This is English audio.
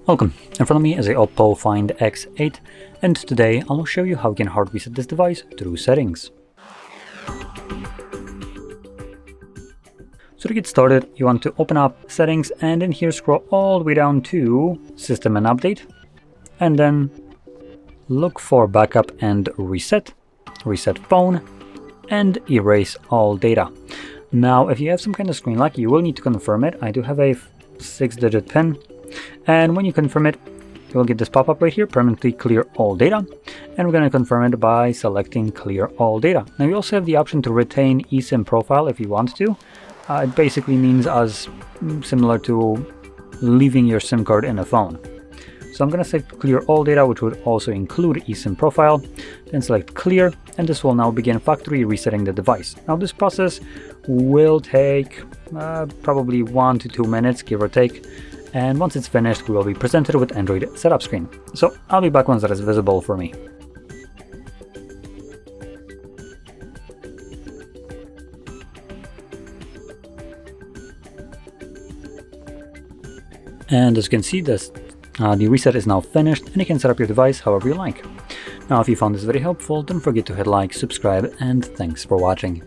Welcome, in front of me is a OPPO Find X8, and today I'll show you how you can hard reset this device through settings. So to get started, you want to open up settings and in here scroll all the way down to system and update, and then look for backup and reset phone, and erase all data. Now if you have some kind of screen lock, you will need to confirm it. I do have a 6-digit PIN. And when you confirm it, you will get this pop-up right here, permanently clear all data. And we're going to confirm it by selecting clear all data. Now you also have the option to retain eSIM profile if you want to. It basically means as similar to leaving your SIM card in a phone. So I'm going to select clear all data, which would also include eSIM profile. Then select clear, and this will now begin factory resetting the device. Now this process will take probably 1 to 2 minutes, give or take. And once it's finished, we will be presented with Android setup screen. So I'll be back once that is visible for me. And as you can see, the reset is now finished, and you can set up your device however you like. Now, if you found this very helpful, don't forget to hit like, subscribe, and thanks for watching.